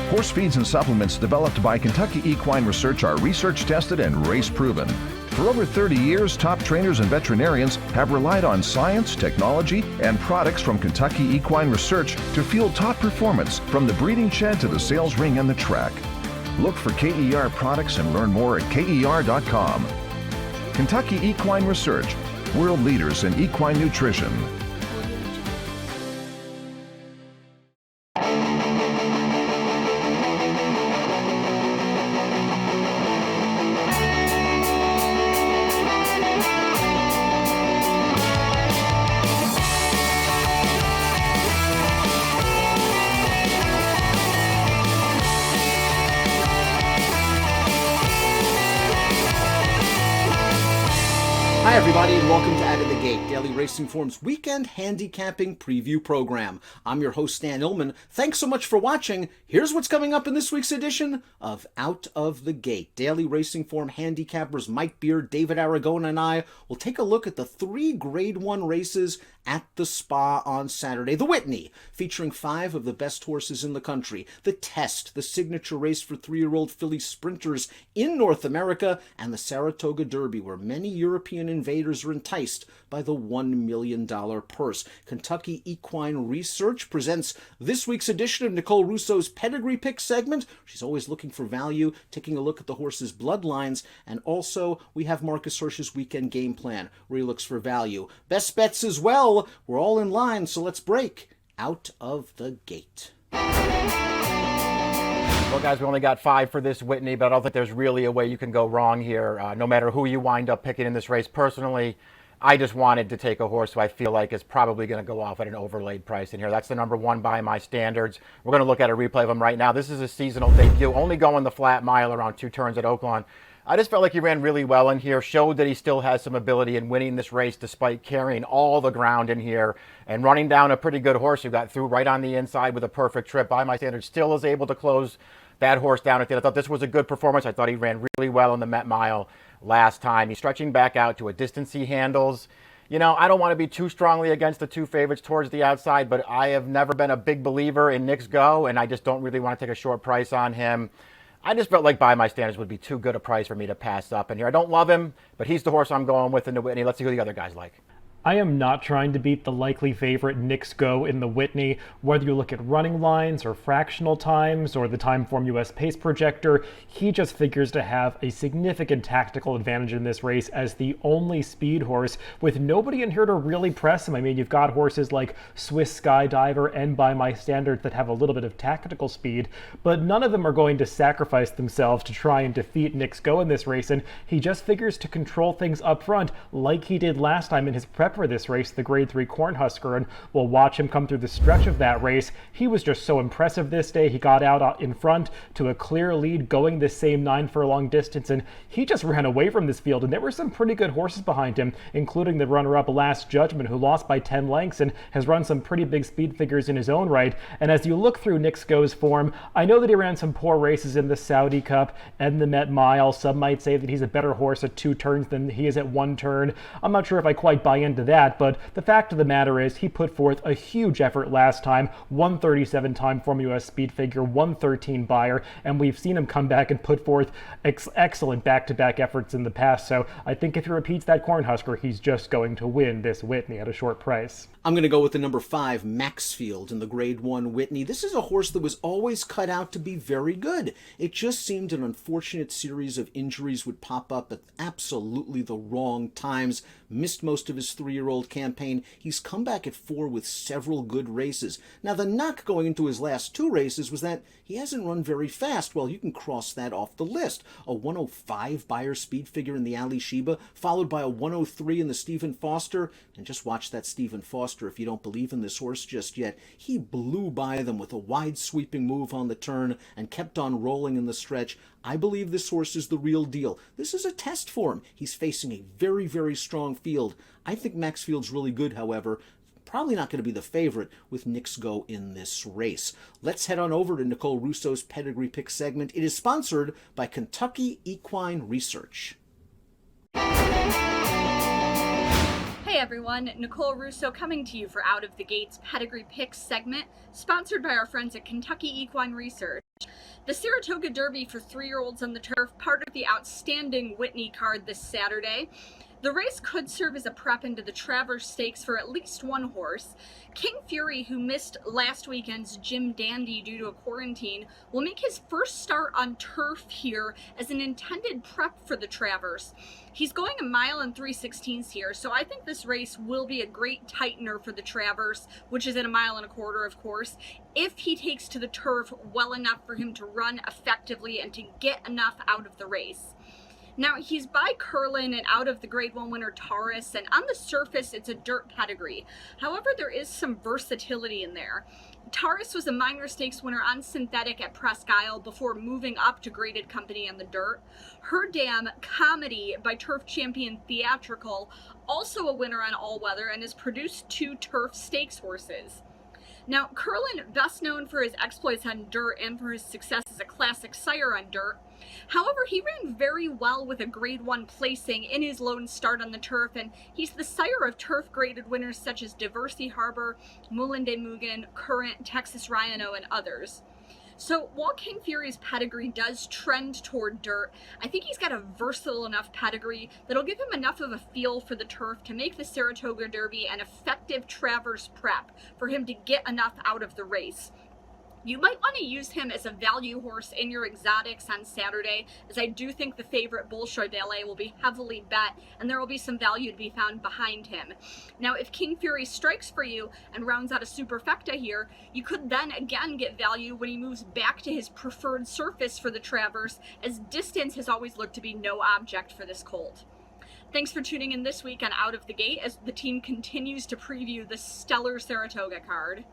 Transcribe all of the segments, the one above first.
Horse feeds and supplements developed by Kentucky Equine Research are research tested and race proven. For over 30 years, top trainers and veterinarians have relied on science, technology, and products from Kentucky Equine Research to fuel top performance from the breeding shed to the sales ring and the track. Look for KER products and learn more at KER.com. Kentucky Equine Research, world leaders in equine nutrition. Hi everybody and welcome to Out of the Gate, Daily Racing Form's weekend handicapping preview program. I'm your host Stan Illman. Thanks so much for watching. Here's what's coming up in this week's edition of Out of the Gate. Daily Racing Form handicappers Mike Beard, David Aragona and I will take a look at the 3 Grade 1 races at the Spa on Saturday. The Whitney, featuring 5 of the best horses in the country. The Test, the signature race for 3-year-old filly sprinters in North America. And the Saratoga Derby, where many European invaders are enticed by the $1 million purse. Kentucky Equine Research presents this week's edition of Nicole Russo's Pedigree Pick segment. She's always looking for value, taking a look at the horse's bloodlines, and also we have Marcus Hirsch's weekend game plan, where he looks for value. Best bets as well. We're all in line, so let's break Out of the Gate. Well, guys, we only got 5 for this Whitney, but I don't think there's really a way you can go wrong here, no matter who you wind up picking in this race. Personally, I just wanted to take a horse who I feel like is probably going to go off at an overlaid price in here. That's the number 1 by my standards. We're going to look at a replay of him right now. This is a seasonal debut, only going the flat mile around 2 turns at Oaklawn. I just felt like he ran really well in here, showed that he still has some ability in winning this race despite carrying all the ground in here and running down a pretty good horse who got through right on the inside with a perfect trip. By my standards, still is able to close that horse down at the end. I thought this was a good performance. I thought he ran really well in the Met Mile last time. He's stretching back out to a distance he handles. You know, I don't want to be too strongly against the 2 favorites towards the outside, but I have never been a big believer in Nick's Go, and I just don't really want to take a short price on him. I just felt like by my standards would be too good a price for me to pass up in here. I don't love him, but he's the horse I'm going with in the Whitney. Let's see who the other guys like. I am not trying to beat the likely favorite Nick's Go in the Whitney. Whether you look at running lines or fractional times or the Timeform US pace projector, he just figures to have a significant tactical advantage in this race as the only speed horse with nobody in here to really press him. I mean, you've got horses like Swiss Skydiver and By My Standards that have a little bit of tactical speed, but none of them are going to sacrifice themselves to try and defeat Nick's Go in this race, and he just figures to control things up front like he did last time in his prep for this race, the Grade 3 Cornhusker, and we'll watch him come through the stretch of that race. He was just so impressive this day. He got out in front to a clear lead going the same 9 furlong distance, and he just ran away from this field, and there were some pretty good horses behind him, including the runner-up Last Judgment, who lost by 10 lengths and has run some pretty big speed figures in his own right. And as you look through Nick's Go's form, I know that he ran some poor races in the Saudi Cup and the Met Mile. Some might say that he's a better horse at 2 turns than he is at 1 turn. I'm not sure if I quite buy into that, but the fact of the matter is he put forth a huge effort last time, 137 Timeform US speed figure, 113 Beyer, and we've seen him come back and put forth excellent back-to-back efforts in the past, so I think if he repeats that Cornhusker, he's just going to win this Whitney at a short price. I'm going to go with the number 5, Maxfield, in the Grade 1 Whitney. This is a horse that was always cut out to be very good. It just seemed an unfortunate series of injuries would pop up at absolutely the wrong times. Missed most of his 3-year-old campaign. He's come back at 4 with several good races. Now, the knock going into his last 2 races was that he hasn't run very fast. Well, you can cross that off the list. A 105 Beyer speed figure in the Ali Sheba, followed by a 103 in the Stephen Foster. And just watch that Stephen Foster if you don't believe in this horse just yet. He blew by them with a wide sweeping move on the turn and kept on rolling in the stretch. I believe this horse is the real deal. This is a test for him. He's facing a very, very strong field. I think Maxfield's really good, however. Probably not going to be the favorite with Nick's Go in this race. Let's head on over to Nicole Russo's Pedigree Pick segment. It is sponsored by Kentucky Equine Research. Hey everyone, Nicole Russo coming to you for Out of the Gates Pedigree Picks segment, sponsored by our friends at Kentucky Equine Research. The Saratoga Derby for 3-year-olds on the turf, part of the outstanding Whitney card this Saturday. The race could serve as a prep into the Travers Stakes for at least one horse. King Fury, who missed last weekend's Jim Dandy due to a quarantine, will make his first start on turf here as an intended prep for the Travers. He's going 1 mile and 3/16 here, so I think this race will be a great tightener for the Travers, which is at 1.25 miles, of course, if he takes to the turf well enough for him to run effectively and to get enough out of the race. Now, he's by Curlin and out of the Grade 1 winner Taurus, and on the surface, it's a dirt pedigree. However, there is some versatility in there. Taurus was a minor stakes winner on synthetic at Presque Isle before moving up to graded company on the dirt. Her Damn Comedy by turf champion Theatrical, also a winner on all weather, and has produced 2 turf stakes horses. Now, Curlin, best known for his exploits on dirt and for his success as a classic sire on dirt. However, he ran very well with a Grade 1 placing in his lone start on the turf, and he's the sire of turf-graded winners such as Diversey Harbor, Moulin de Mugen, Current, Texas Rhino, and others. So while King Fury's pedigree does trend toward dirt, I think he's got a versatile enough pedigree that'll give him enough of a feel for the turf to make the Saratoga Derby an effective Travers prep for him to get enough out of the race. You might want to use him as a value horse in your exotics on Saturday, as I do think the favorite Bolshoi Ballet will be heavily bet, and there will be some value to be found behind him. Now, if King Fury strikes for you and rounds out a superfecta here, you could then again get value when he moves back to his preferred surface for the Travers, as distance has always looked to be no object for this colt. Thanks for tuning in this week on Out of the Gate as the team continues to preview the stellar Saratoga card.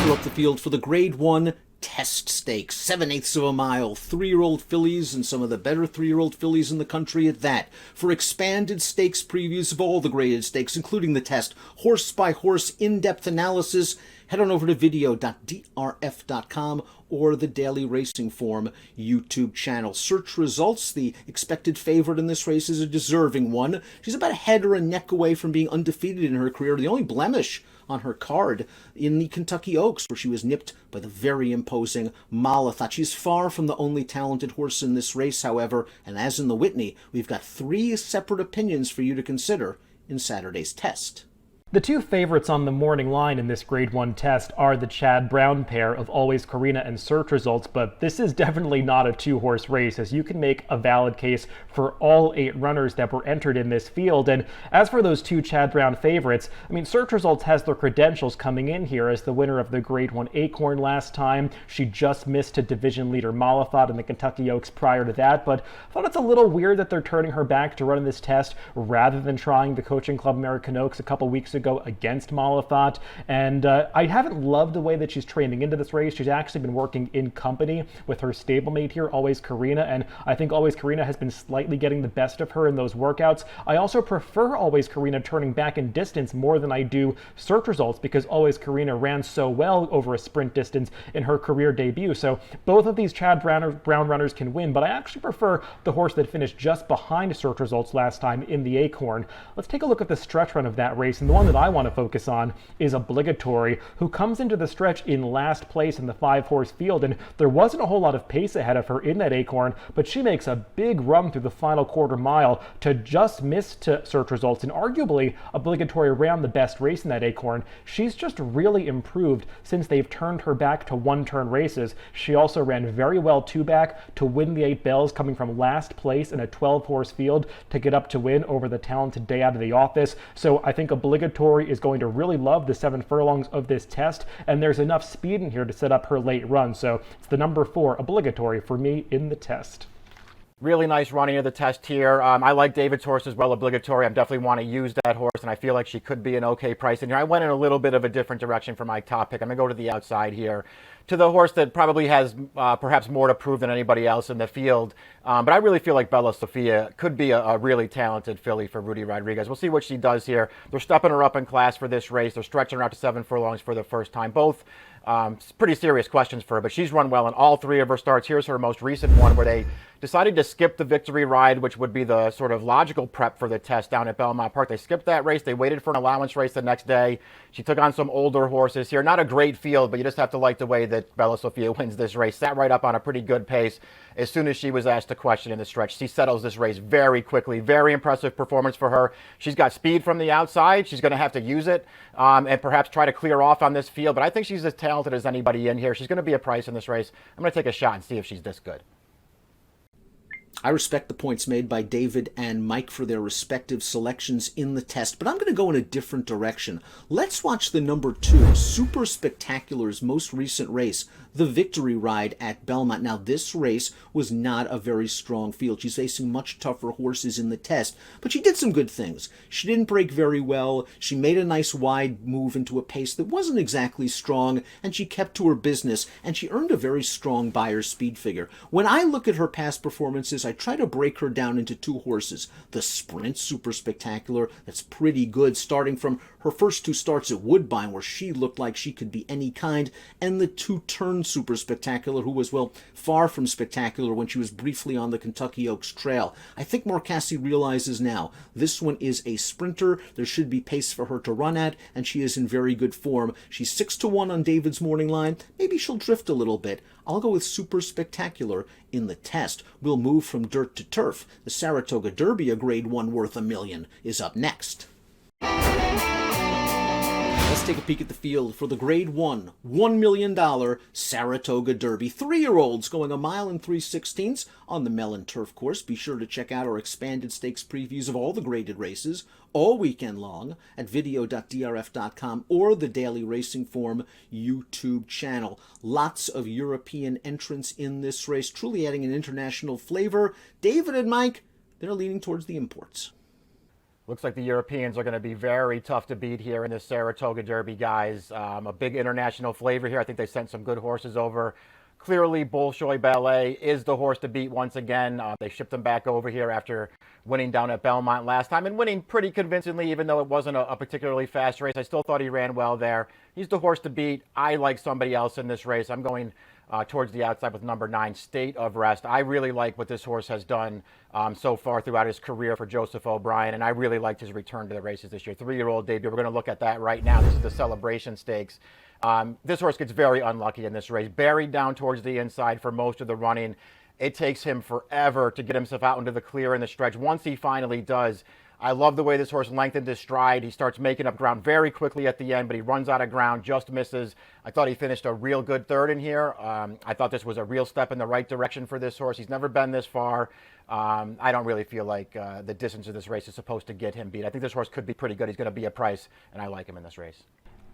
Fill up the field for the Grade 1 Test Stakes, 7/8 of a mile, 3-year-old fillies and some of the better 3-year-old fillies in the country at that. For expanded stakes previews of all the graded stakes, including the test, horse-by-horse in-depth analysis, head on over to video.drf.com or the Daily Racing Form YouTube channel. Search results. The expected favorite in this race is a deserving one. She's about a head or a neck away from being undefeated in her career. The only blemish on her card in the Kentucky Oaks, where she was nipped by the very imposing Malathaat. She's far from the only talented horse in this race, however, and as in the Whitney, we've got 3 separate opinions for you to consider in Saturday's test. The 2 favorites on the morning line in this Grade 1 test are the Chad Brown pair of Always Carina and Search Results, but this is definitely not a 2-horse race, as you can make a valid case for all 8 runners that were entered in this field. And as for those 2 Chad Brown favorites, I mean, Search Results has their credentials coming in here as the winner of the Grade 1 Acorn last time. She just missed to division leader Malathaat in the Kentucky Oaks prior to that, but I thought it's a little weird that they're turning her back to run this test rather than trying the Coaching Club American Oaks a couple weeks ago against Malathaat. And I haven't loved the way that she's training into this race. She's actually been working in company with her stablemate here, Always Carina, and I think Always Carina has been slightly getting the best of her in those workouts. I also prefer Always Carina turning back in distance more than I do Search Results, because Always Carina ran so well over a sprint distance in her career debut. So both of these Chad Brown runners can win, but I actually prefer the horse that finished just behind Search Results last time in the Acorn. Let's take a look at the stretch run of that race, and the one that I want to focus on is Obligatory, who comes into the stretch in last place in the 5-horse field, and there wasn't a whole lot of pace ahead of her in that Acorn, but she makes a big run through the final quarter mile to just miss to Search Results, and arguably Obligatory ran the best race in that Acorn. She's just really improved since they've turned her back to 1-turn races. She also ran very well 2-back to win the 8 Bells, coming from last place in a 12-horse field to get up to win over the talented Day Out of the Office. So I think Obligatory is going to really love the 7 furlongs of this test, and there's enough speed in here to set up her late run. So it's the number 4 Obligatory for me in the test. Really nice running of the test here. I like David's horse as well, Obligatory. I definitely want to use that horse and I feel like she could be an okay price in here. I went in a little bit of a different direction for my top pick. I'm going to go to the outside here, to the horse that probably has perhaps more to prove than anybody else in the field. But I really feel like Bella Sofia could be a really talented filly for Rudy Rodriguez. We'll see what she does here. They're stepping her up in class for this race. They're stretching her out to 7 furlongs for the first time. Both pretty serious questions for her, but she's run well in all 3 of her starts. Here's her most recent one where they decided to skip the Victory Ride, which would be the sort of logical prep for the test down at Belmont Park. They skipped that race. They waited for an allowance race the next day. She took on some older horses here. Not a great field, but you just have to like the way that Bella Sofia wins this race. Sat right up on a pretty good pace. As soon as she was asked a question in the stretch, she settles this race very quickly. Very impressive performance for her. She's got speed from the outside. She's going to have to use it and perhaps try to clear off on this field. But I think she's as talented as anybody in here. She's going to be a price in this race. I'm going to take a shot and see if she's this good. I respect the points made by David and Mike for their respective selections in the test, but I'm going to go in a different direction. Let's watch the number 2, Super Spectacular's most recent race, the Victory Ride at Belmont. Now, this race was not a very strong field. She's facing much tougher horses in the test, but she did some good things. She didn't break very well. She made a nice wide move into a pace that wasn't exactly strong, and she kept to her business, and she earned a very strong Buyer's speed figure. When I look at her past performances, I try to break her down into 2 horses. The Sprint Super Spectacular, that's pretty good, starting from her first 2 starts at Woodbine, where she looked like she could be any kind, and the 2-turn Super Spectacular, who was, well, far from spectacular when she was briefly on the Kentucky Oaks Trail. I think Marcassi realizes now this one is a sprinter. There should be pace for her to run at, and she is in very good form. She's 6-1 on David's morning line. Maybe she'll drift a little bit. I'll go with Super Spectacular in the test. We'll move from dirt to turf. The Saratoga Derby, a grade 1 worth $1 million, is up next. Let's take a peek at the field for the grade 1, $1 million Saratoga Derby. 3-year-olds going 1 mile and 3/16 on the Mellon Turf Course. Be sure to check out our expanded stakes previews of all the graded races all weekend long at video.drf.com or the Daily Racing Form YouTube channel. Lots of European entrants in this race, truly adding an international flavor. David and Mike, they're leaning towards the imports. Looks like the Europeans are going to be very tough to beat here in this Saratoga Derby, guys. A big international flavor here. I think they sent some good horses over. Clearly, Bolshoi Ballet is the horse to beat once again. They shipped him back over here after winning down at Belmont last time and winning pretty convincingly, even though it wasn't a particularly fast race. I still thought he ran well there. He's the horse to beat. I like somebody else in this race. I'm going towards the outside with number 9, State of Rest. I really like what this horse has done so far throughout his career for Joseph O'Brien, and I really liked his return to the races this year. 3-year-old debut. We're going to look at that right now. This is the Celebration Stakes. This horse gets very unlucky in this race. Buried down towards the inside for most of the running. It takes him forever to get himself out into the clear in the stretch. Once he finally does, I love the way this horse lengthened his stride. He starts making up ground very quickly at the end, but he runs out of ground, just misses. I thought he finished a real good 3rd in here. I thought this was a real step in the right direction for this horse. He's never been this far. I don't really feel like the distance of this race is supposed to get him beat. I think this horse could be pretty good. He's going to be a price, and I like him in this race.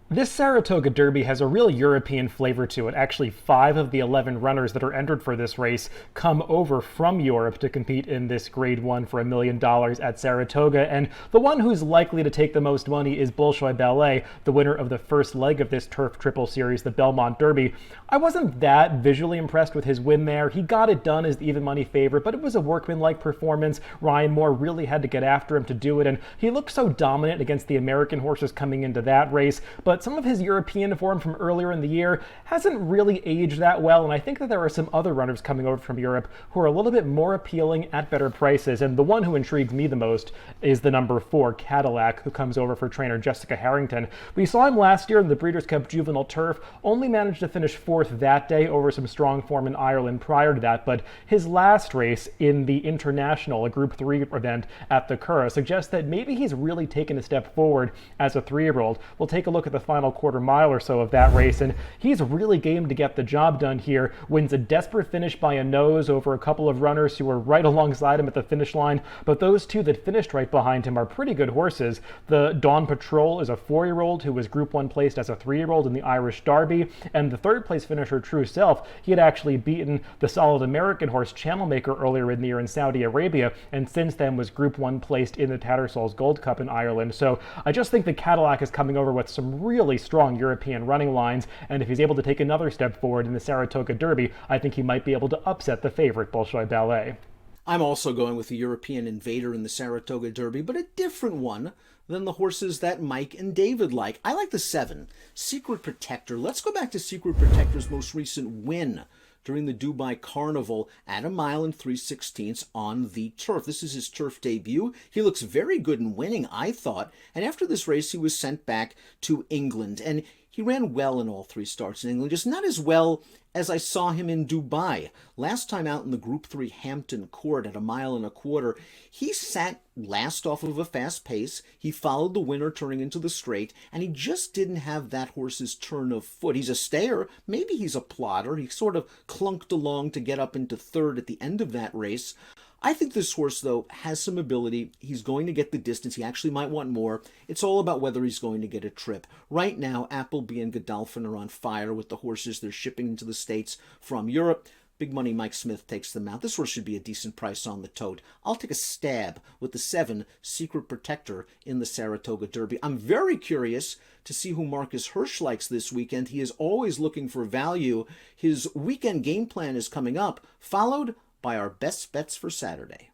This Saratoga Derby has a real European flavor to it. Actually, 5 of the 11 runners that are entered for this race come over from Europe to compete in this grade 1 for $1 million at Saratoga. And the one who's likely to take the most money is Bolshoi Ballet, the winner of the first leg of this Turf Triple Series, the Belmont Derby. I wasn't that visually impressed with his win there. He got it done as the even money favorite, but it was a workmanlike performance. Ryan Moore really had to get after him to do it, and he looked so dominant against the American horses coming into that race. But some of his European form from earlier in the year hasn't really aged that well, and I think that there are some other runners coming over from Europe who are a little bit more appealing at better prices, and the one who intrigues me the most is the number 4, Cadillac, who comes over for trainer Jessica Harrington. We saw him last year in the Breeders' Cup Juvenile Turf, only managed to finish 4th that day over some strong form in Ireland prior to that, but his last race in the International, a Group 3 event at the Curragh, suggests that maybe he's really taken a step forward as a 3-year-old. We'll take a look at the final quarter mile or so of that race, and he's really game to get the job done here. Wins a desperate finish by a nose over a couple of runners who were right alongside him at the finish line, but those two that finished right behind him are pretty good horses. The Dawn Patrol is a 4-year-old who was Group 1 placed as a 3-year-old in the Irish Derby, and the third place finisher, True Self, he had actually beaten the solid American horse Channelmaker earlier in the year in Saudi Arabia, and since then was Group 1 placed in the Tattersall's Gold Cup in Ireland. So I just think the Cadillac is coming over with some really strong European running lines, and if he's able to take another step forward in the Saratoga Derby, I think he might be able to upset the favorite Bolshoi Ballet. I'm also going with the European Invader in the Saratoga Derby, but a different one than the horses that Mike and David like. I like the 7, Secret Protector. Let's go back to Secret Protector's most recent win during the Dubai Carnival at 1 mile and 3/16 on the turf. This is his turf debut. He looks very good in winning, I thought. And after this race, he was sent back to England. And he ran well in all 3 starts in England, just not as well as I saw him in Dubai. Last time out in the Group 3 Hampton Court at 1.25 miles, he sat last off of a fast pace. He followed the winner turning into the straight, and he just didn't have that horse's turn of foot. He's a stayer. Maybe he's a plotter. He sort of clunked along to get up into third at the end of that race. I think this horse, though, has some ability. He's going to get the distance. He actually might want more. It's all about whether he's going to get a trip. Right now, Appleby and Godolphin are on fire with the horses they're shipping into the States from Europe. Big money Mike Smith takes them out. This horse should be a decent price on the tote. I'll take a stab with the 7, Secret Protector in the Saratoga Derby. I'm very curious to see who Marcus Hirsch likes this weekend. He is always looking for value. His weekend game plan is coming up, followed by our best bets for Saturday.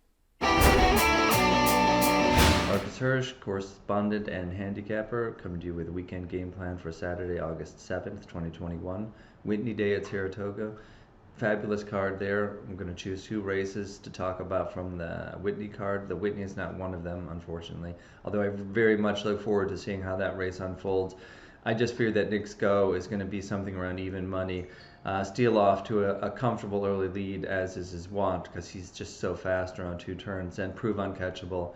Marcus Hirsch, correspondent and handicapper, coming to you with a weekend game plan for Saturday, August 7th, 2021. Whitney Day at Saratoga. Fabulous card there. I'm going to choose 2 races to talk about from the Whitney card. The Whitney is not one of them, unfortunately, although I very much look forward to seeing how that race unfolds. I just fear that Nick's Go is going to be something around even money. Steal off to a comfortable early lead, as is his wont, because he's just so fast around 2 turns, and prove uncatchable.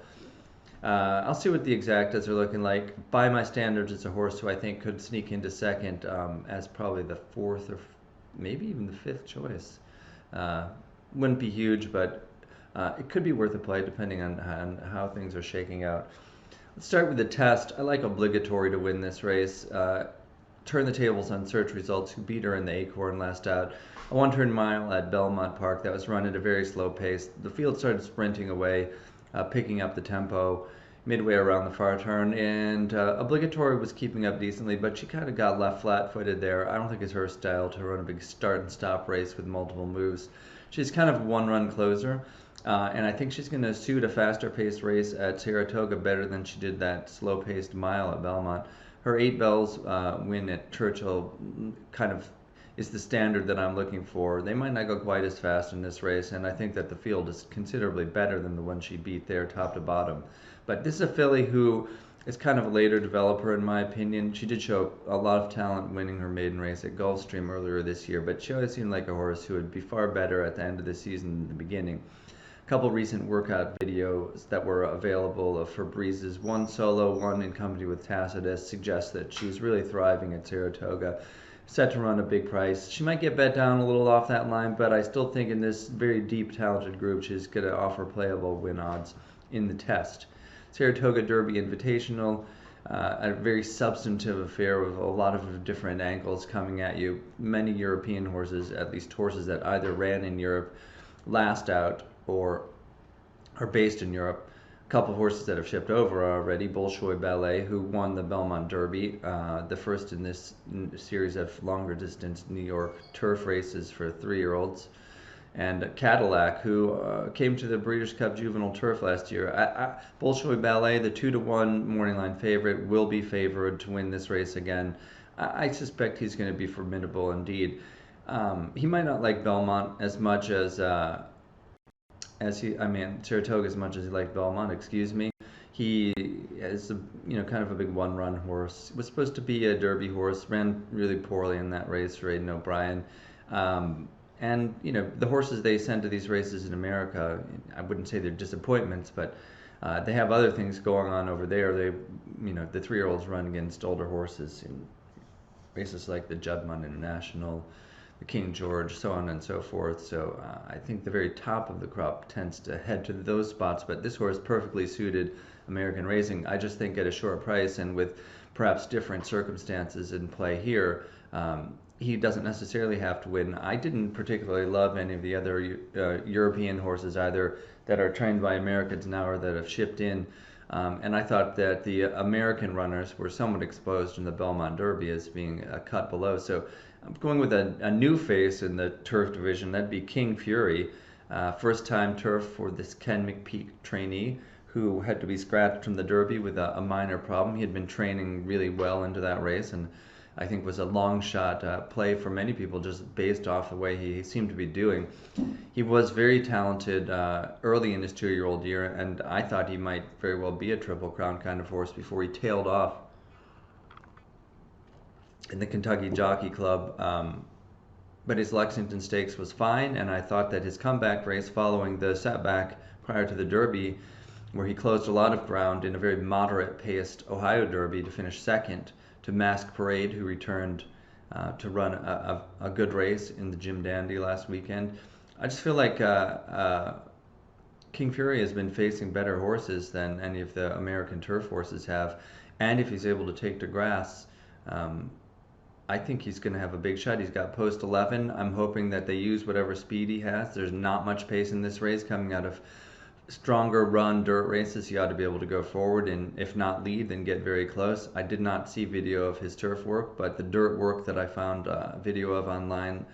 I'll see what the exactas are looking like. By my standards, it's a horse who I think could sneak into second as probably the 4th or maybe even the 5th choice. Wouldn't be huge, but it could be worth a play depending on how things are shaking out. Let's start with the test. I like Obligatory to win this race. Turn the tables on search results, who beat her in the Acorn last out. A 1-turn mile at Belmont Park that was run at a very slow pace. The field started sprinting away, picking up the tempo midway around the far turn, and Obligatory was keeping up decently, but she kind of got left flat-footed there. I don't think it's her style to run a big start and stop race with multiple moves. She's kind of a one-run closer, and I think she's going to suit a faster-paced race at Saratoga better than she did that slow-paced mile at Belmont. Her 8 bells win at Churchill kind of is the standard that I'm looking for. They might not go quite as fast in this race, and I think that the field is considerably better than the one she beat there top to bottom. But this is a filly who is kind of a later developer in my opinion. She did show a lot of talent winning her maiden race at Gulfstream earlier this year, but she always seemed like a horse who would be far better at the end of the season than the beginning. A couple recent workout videos that were available of her breezes, one solo, one in company with Tacitus, suggests that she's really thriving at Saratoga. Set to run a big price. She might get bet down a little off that line, but I still think in this very deep, talented group, she's going to offer playable win odds in the test. Saratoga Derby Invitational, a very substantive affair with a lot of different angles coming at you. Many European horses, at least horses that either ran in Europe last out or are based in Europe. A couple of horses that have shipped over already. Bolshoi Ballet, who won the Belmont Derby, the first in this series of longer distance New York turf races for 3-year-olds. And Cadillac, who came to the Breeders' Cup Juvenile Turf last year. Bolshoi Ballet, the 2-to-1 morning line favorite, will be favored to win this race again. I suspect he's going to be formidable indeed. He might not like Belmont as much as Saratoga as much as he liked Belmont. Excuse me. He is kind of a big one-run horse. Was supposed to be a Derby horse. Ran really poorly in that race for Aidan O'Brien. And the horses they send to these races in America, I wouldn't say they're disappointments, but They have other things going on over there. The 3-year-olds run against older horses in races like the Juddmonte International, the King George, so on and so forth. So I think the very top of the crop tends to head to those spots, but this horse perfectly suited American racing. I just think at a short price and with perhaps different circumstances in play here, he doesn't necessarily have to win. I didn't particularly love any of the other European horses either that are trained by Americans now or that have shipped in. And I thought that the American runners were somewhat exposed in the Belmont Derby as being a cut below. So I'm going with a new face in the turf division. That'd be King Fury, first time turf for this Ken McPeak trainee who had to be scratched from the Derby with a minor problem. He had been training really well into that race, and I think was a long shot play for many people just based off the way he seemed to be doing. He was very talented early in his 2-year-old year, and I thought he might very well be a Triple Crown kind of horse before he tailed off in the Kentucky Jockey Club. But his Lexington Stakes was fine, and I thought that his comeback race following the setback prior to the Derby, where he closed a lot of ground in a very moderate-paced Ohio Derby to finish second to Mask Parade, who returned to run a good race in the Jim Dandy last weekend. I just feel like King Fury has been facing better horses than any of the American turf horses have, and if he's able to take to grass, I think he's going to have a big shot. He's got post 11. I'm hoping that they use whatever speed he has. There's not much pace in this race coming out of stronger run dirt races. He ought to be able to go forward and if not lead, then get very close. I did not see video of his turf work, but the dirt work that I found video of online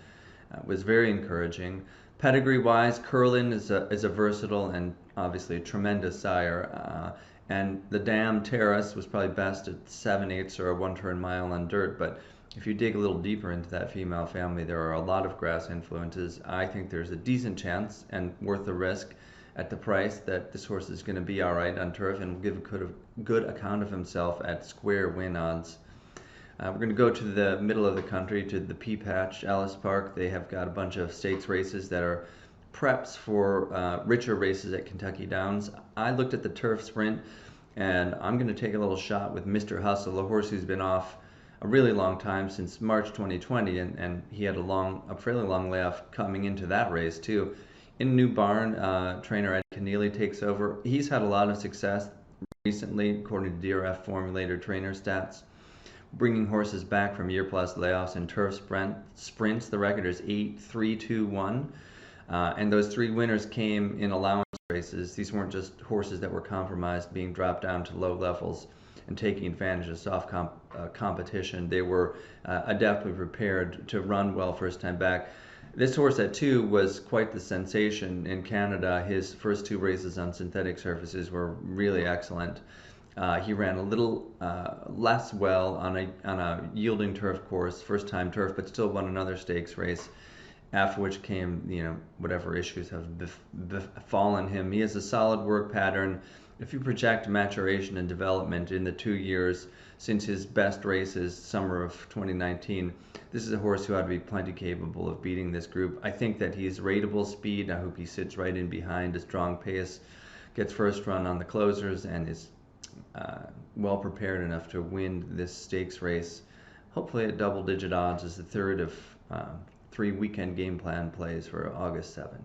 was very encouraging. Pedigree wise, Curlin is a versatile and obviously a tremendous sire, and the Dam Terrace was probably best at 7/8 or a 1-turn mile on dirt, but if you dig a little deeper into that female family, there are a lot of grass influences. I think there's a decent chance and worth the risk at the price that this horse is going to be all right on turf and will give a good account of himself at square win odds. We're going to go to the middle of the country, to the Pea Patch, Ellis Park. They have got a bunch of stakes races that are preps for richer races at Kentucky Downs. I looked at the turf sprint, and I'm going to take a little shot with Mr. Hustle, a horse who's been off a really long time, since March 2020, and he had a fairly long layoff coming into that race too. In a new barn, trainer Ed Keneally takes over. He's had a lot of success recently, according to DRF Formulator Trainer Stats, bringing horses back from year-plus layoffs in turf sprints. The record is 8-3-2-1, and those 3 winners came in allowance races. These weren't just horses that were compromised, being dropped down to low levels and taking advantage of soft competition. They were adeptly prepared to run well first time back. This horse at 2 was quite the sensation in Canada. His first 2 races on synthetic surfaces were really excellent. He ran a little less well on a yielding turf course, first time turf, but still won another stakes race, after which came, whatever issues have befallen him. He has a solid work pattern. If you project maturation and development in the 2 years since his best races, summer of 2019, this is a horse who ought to be plenty capable of beating this group. I think that he's rateable speed. I hope he sits right in behind a strong pace, gets first run on the closers, and is well prepared enough to win this stakes race, hopefully at double-digit odds, as the third of 3 weekend game plan plays for August 7th.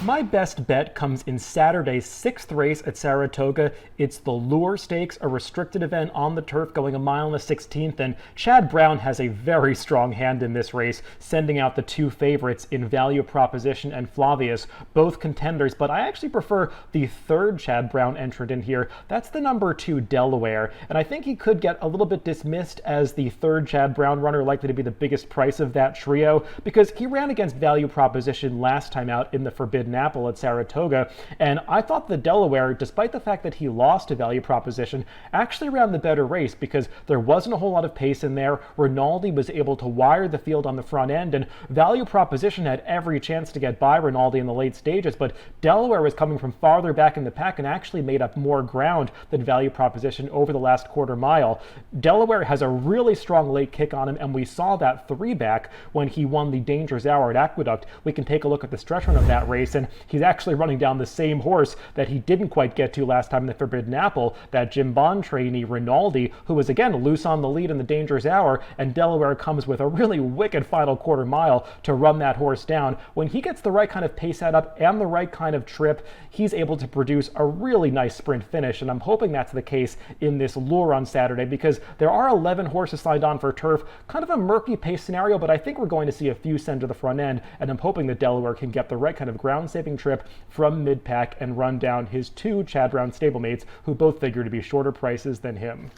My best bet comes in Saturday's 6th race at Saratoga. It's the Lure Stakes, a restricted event on the turf going 1 mile and a 16th, and Chad Brown has a very strong hand in this race, sending out the 2 favorites in Value Proposition and Flavius, both contenders, but I actually prefer the 3rd Chad Brown entrant in here. That's the number 2 Delaware, and I think he could get a little bit dismissed as the 3rd Chad Brown runner, likely to be the biggest price of that trio, because he ran against Value Proposition last time out in the Forbidden Apple at Saratoga, and I thought the Delaware, despite the fact that he lost to Value Proposition, actually ran the better race because there wasn't a whole lot of pace in there. Rinaldi was able to wire the field on the front end, and Value Proposition had every chance to get by Rinaldi in the late stages, but Delaware was coming from farther back in the pack and actually made up more ground than Value Proposition over the last quarter mile. Delaware has a really strong late kick on him, and we saw that 3-back when he won the Dangerous Hour at Aqueduct. We can take a look at the stretch run of that race, and and he's actually running down the same horse that he didn't quite get to last time in the Forbidden Apple, that Jim Bond trainee Rinaldi, who was again loose on the lead in the Dangerous Hour, and Delaware comes with a really wicked final quarter mile to run that horse down. When he gets the right kind of pace setup and the right kind of trip, he's able to produce a really nice sprint finish, and I'm hoping that's the case in this Lure on Saturday, because there are 11 horses signed on for turf. Kind of a murky pace scenario, but I think we're going to see a few send to the front end, and I'm hoping that Delaware can get the right kind of ground-saving trip from mid-pack and run down his two Chad Brown stablemates, who both figure to be shorter prices than him.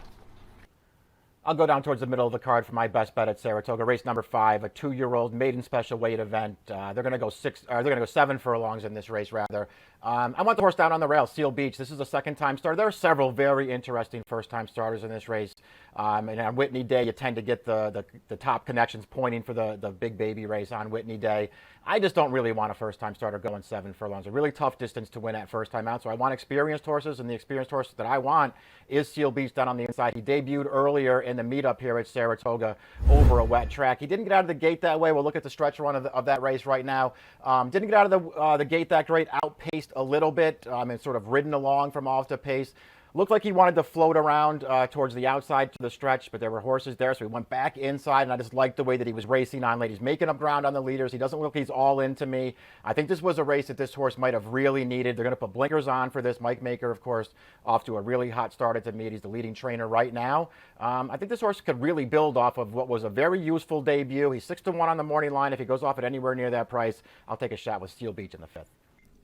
I'll go down towards the middle of the card for my best bet at Saratoga. Race number 5, a 2-year-old maiden special weight event. They're going to go 7 furlongs in this race, rather. I want the horse down on the rail, Seal Beach. This is a second-time starter. There are several very interesting first-time starters in this race. And on Whitney Day, you tend to get the top connections pointing for the big baby race on Whitney Day. I just don't really want a first-time starter going 7 furlongs. A really tough distance to win at first time out. So I want experienced horses, and the experienced horse that I want is Seal Beach down on the inside. He debuted earlier in the meetup here at Saratoga over a wet track. He didn't get out of the gate that way. We'll look at the stretch run of that race right now. Didn't get out of the gate that great. Outpaced a little bit and sort of ridden along from off the pace. Looked like he wanted to float around towards the outside to the stretch, but there were horses there, so he went back inside, and I just liked the way that he was racing on late. He's making up ground on the leaders. He doesn't look like he's all into me. I think this was a race that this horse might have really needed. They're going to put blinkers on for this. Mike Maker, of course, off to a really hot start at the meet. He's the leading trainer right now. I think this horse could really build off of what was a very useful debut. He's 6-1 on the morning line. If he goes off at anywhere near that price, I'll take a shot with Seal Beach in the 5th.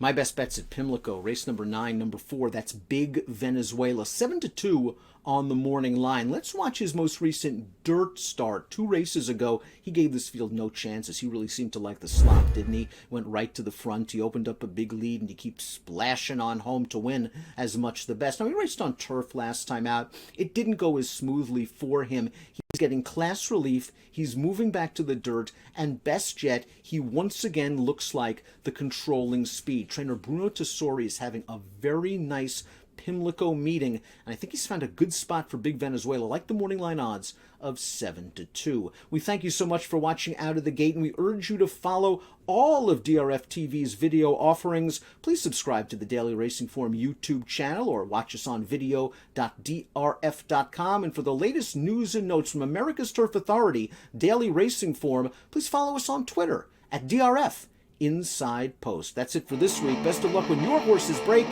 My best bet's at Pimlico, race number 9, number 4. That's Big Venezuela, 7-2 on the morning line. Let's watch his most recent dirt start. 2 races ago, he gave this field no chances. He really seemed to like the slop, didn't he? Went right to the front. He opened up a big lead, and he keeps splashing on home to win as much the best. Now, he raced on turf last time out. It didn't go as smoothly for him. He's getting class relief. He's moving back to the dirt, and best yet, he once again looks like the controlling speed. Trainer Bruno Tessori is having a very nice Pimlico meeting, and I think he's found a good spot for Big Venezuela, like the morning line odds of 7-2. We thank you so much for watching Out of the Gate, and we urge you to follow all of DRF TV's video offerings. Please subscribe to the Daily Racing Form YouTube channel or watch us on video.drf.com. And for the latest news and notes from America's Turf Authority, Daily Racing Form, please follow us on Twitter at DRF Inside Post. That's it for this week. Best of luck when your horses break.